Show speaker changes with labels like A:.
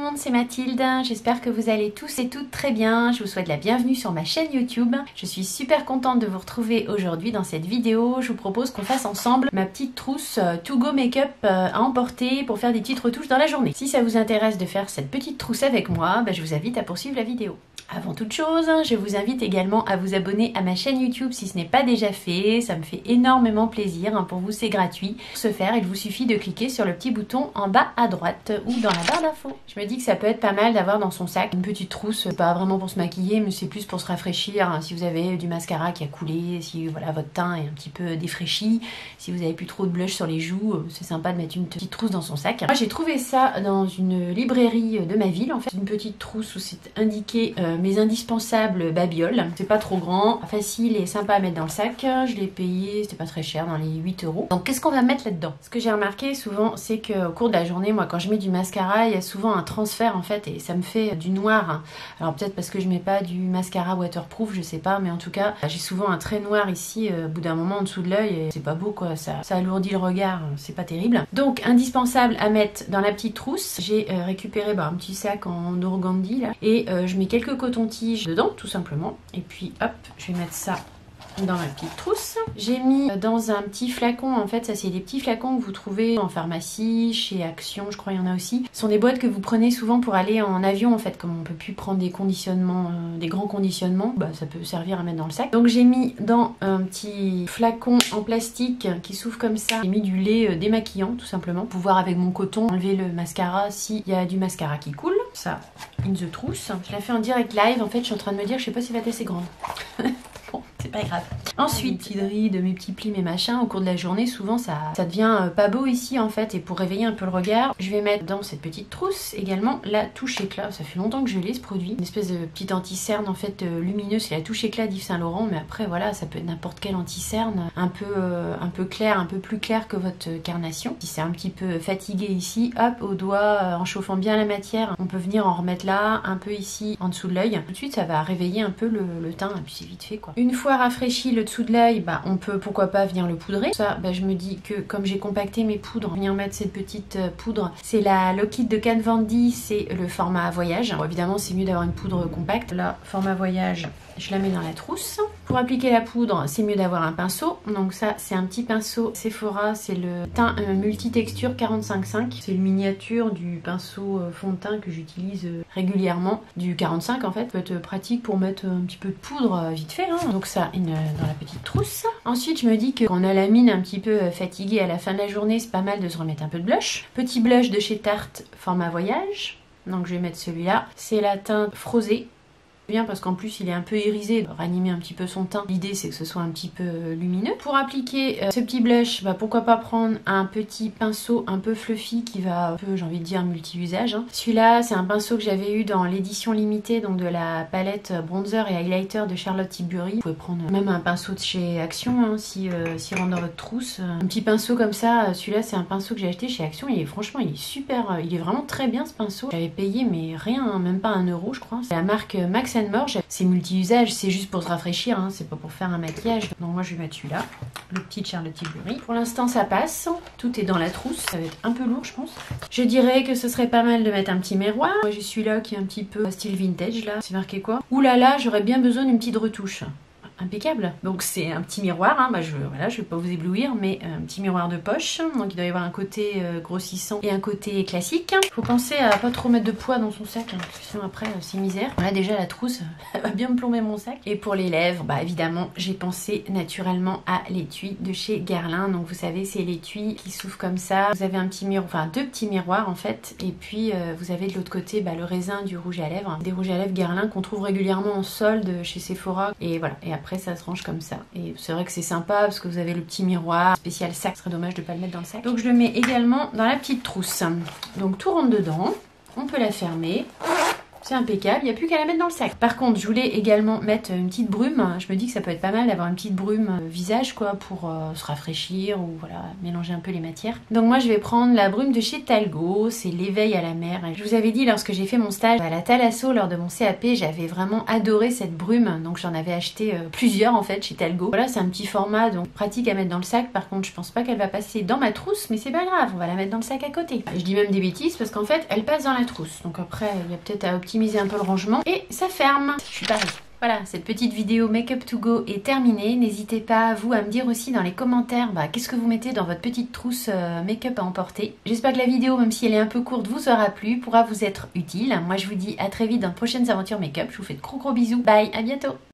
A: monde, c'est Mathilde, j'espère que vous allez tous et toutes très bien, je vous souhaite la bienvenue sur ma chaîne YouTube. Je suis super contente de vous retrouver aujourd'hui dans cette vidéo. Je vous propose qu'on fasse ensemble ma petite trousse To Go Make-up à emporter pour faire des petites retouches dans la journée. Si ça vous intéresse de faire cette petite trousse avec moi, je vous invite à poursuivre la vidéo. Avant toute chose, je vous invite également à vous abonner à ma chaîne YouTube si ce n'est pas déjà fait. Ça me fait énormément plaisir. Pour vous, c'est gratuit. Pour ce faire, il vous suffit de cliquer sur le petit bouton en bas à droite ou dans la barre d'infos. Je me dis que ça peut être pas mal d'avoir dans son sac une petite trousse, pas vraiment pour se maquiller, mais c'est plus pour se rafraîchir. Si vous avez du mascara qui a coulé, si voilà votre teint est un petit peu défraîchi, si vous avez plus trop de blush sur les joues, c'est sympa de mettre une petite trousse dans son sac. Moi, j'ai trouvé ça dans une librairie de ma ville. En fait, une petite trousse où c'est indiqué mes indispensables babioles. C'est pas trop grand, facile et sympa à mettre dans le sac. Je l'ai payé, c'était pas très cher, dans les 8 €. Donc qu'est-ce qu'on va mettre là-dedans? Ce que j'ai remarqué souvent, c'est qu'au cours de la journée, moi quand je mets du mascara, il y a souvent un transfert en fait et ça me fait du noir. Alors peut-être parce que je mets pas du mascara waterproof, je sais pas, mais en tout cas j'ai souvent un trait noir ici au bout d'un moment en dessous de l'œil et c'est pas beau quoi, ça alourdit le regard, c'est pas terrible. Donc indispensable à mettre dans la petite trousse, j'ai récupéré un petit sac en organdie là et je mets quelques cotons-tiges dedans tout simplement et puis hop, je vais mettre ça dans ma petite trousse. J'ai mis dans un petit flacon, en fait ça c'est des petits flacons que vous trouvez en pharmacie, chez Action je crois il y en a aussi. Ce sont des boîtes que vous prenez souvent pour aller en avion en fait, comme on peut plus prendre des conditionnements, des grands conditionnements, ça peut servir à mettre dans le sac. Donc j'ai mis dans un petit flacon en plastique qui s'ouvre comme ça, j'ai mis du lait démaquillant tout simplement, pour pouvoir avec mon coton enlever le mascara s'il y a du mascara qui coule. Ça, in the trousse. Je l'ai fait en direct live, en fait je suis en train de me dire je sais pas si elle va être assez grande. Bon, c'est pas grave. Ensuite, petits rides, mes petits plis, mes machins, au cours de la journée, souvent ça devient pas beau ici en fait. Et pour réveiller un peu le regard, je vais mettre dans cette petite trousse également la touche éclat. Ça fait longtemps que je l'ai ce produit. Une espèce de petite anti-cerne en fait lumineuse. C'est la touche éclat d'Yves Saint Laurent. Mais après voilà, ça peut être n'importe quel anti-cerne. Un peu clair, un peu plus clair que votre carnation. Si c'est un petit peu fatigué ici, hop, au doigt, en chauffant bien la matière, on peut venir en remettre là, un peu ici, en dessous de l'œil. Tout de suite, ça va réveiller un peu le teint. Et puis c'est vite fait quoi. Une fois rafraîchi le dessous de l'œil, on peut pourquoi pas venir le poudrer. Ça, je me dis que comme j'ai compacté mes poudres, venir mettre cette petite poudre, c'est la Lockheed de Kat Von D, c'est le format voyage. Bon, évidemment, c'est mieux d'avoir une poudre compacte. Là, format voyage, je la mets dans la trousse. Pour appliquer la poudre, c'est mieux d'avoir un pinceau. Donc ça, c'est un petit pinceau Sephora, c'est le teint multitexture 45-5. C'est une miniature du pinceau fond de teint que j'utilise régulièrement. Du 45 en fait, peut être pratique pour mettre un petit peu de poudre vite fait. Donc ça, dans la petite trousse. Ensuite, je me dis que quand on a la mine un petit peu fatiguée à la fin de la journée, c'est pas mal de se remettre un peu de blush. Petit blush de chez Tarte, format voyage. Donc je vais mettre celui-là. C'est la teinte Frosée. Bien parce qu'en plus il est un peu irisé, ranimer un petit peu son teint. L'idée c'est que ce soit un petit peu lumineux. Pour appliquer ce petit blush, pourquoi pas prendre un petit pinceau un peu fluffy qui va un peu, j'ai envie de dire, multi-usage. Celui-là c'est un pinceau que j'avais eu dans l'édition limitée donc de la palette bronzer et highlighter de Charlotte Tilbury. Vous pouvez prendre même un pinceau de chez Action s'il rentre dans votre trousse. Un petit pinceau comme ça, celui-là c'est un pinceau que j'ai acheté chez Action. Franchement il est super, il est vraiment très bien ce pinceau. J'avais payé mais rien, même pas 1 € je crois. C'est la marque Max Morge, c'est multi-usage, c'est juste pour se rafraîchir, c'est pas pour faire un maquillage. Donc moi je vais mettre celui-là, le petit Charlotte Tilbury. Pour l'instant ça passe, tout est dans la trousse, ça va être un peu lourd je pense. Je dirais que ce serait pas mal de mettre un petit miroir. Moi j'ai celui-là qui est un petit peu style vintage là, c'est marqué quoi? Ouh là là, j'aurais bien besoin d'une petite retouche. Impeccable. Donc c'est un petit miroir, je vais pas vous éblouir, mais un petit miroir de poche. Donc il doit y avoir un côté grossissant et un côté classique. Faut penser à pas trop mettre de poids dans son sac, parce que sinon après c'est misère. Là déjà la trousse, elle va bien me plomber mon sac. Et pour les lèvres, évidemment j'ai pensé naturellement à l'étui de chez Guerlain. Donc vous savez c'est l'étui qui s'ouvre comme ça. Vous avez un petit miroir, enfin 2 petits miroirs en fait. Et puis vous avez de l'autre côté le raisin du rouge à lèvres. Des rouges à lèvres Guerlain qu'on trouve régulièrement en solde chez Sephora. Et voilà, et après ça se range comme ça. Et c'est vrai que c'est sympa parce que vous avez le petit miroir spécial sac. Ce serait dommage de pas le mettre dans le sac. Donc je le mets également dans la petite trousse. Donc tout rentre dedans. On peut la fermer. C'est impeccable, il n'y a plus qu'à la mettre dans le sac. Par contre, je voulais également mettre une petite brume. Je me dis que ça peut être pas mal d'avoir une petite brume visage quoi pour se rafraîchir ou voilà, mélanger un peu les matières. Donc moi je vais prendre la brume de chez Talgo, c'est l'éveil à la mer. Je vous avais dit lorsque j'ai fait mon stage à la Thalasso lors de mon CAP, j'avais vraiment adoré cette brume. Donc j'en avais acheté plusieurs en fait chez Talgo. Voilà, c'est un petit format donc pratique à mettre dans le sac. Par contre, je pense pas qu'elle va passer dans ma trousse, mais c'est pas grave, on va la mettre dans le sac à côté. Je dis même des bêtises parce qu'en fait elle passe dans la trousse. Donc après il y a peut-être à optimiser un peu le rangement et ça ferme. Je suis pareil. Voilà, cette petite vidéo Make-up to go est terminée. N'hésitez pas, vous, à me dire aussi dans les commentaires qu'est-ce que vous mettez dans votre petite trousse make-up à emporter. J'espère que la vidéo, même si elle est un peu courte, vous aura plu, pourra vous être utile. Moi, je vous dis à très vite dans de prochaines aventures make-up. Je vous fais de gros bisous. Bye, à bientôt.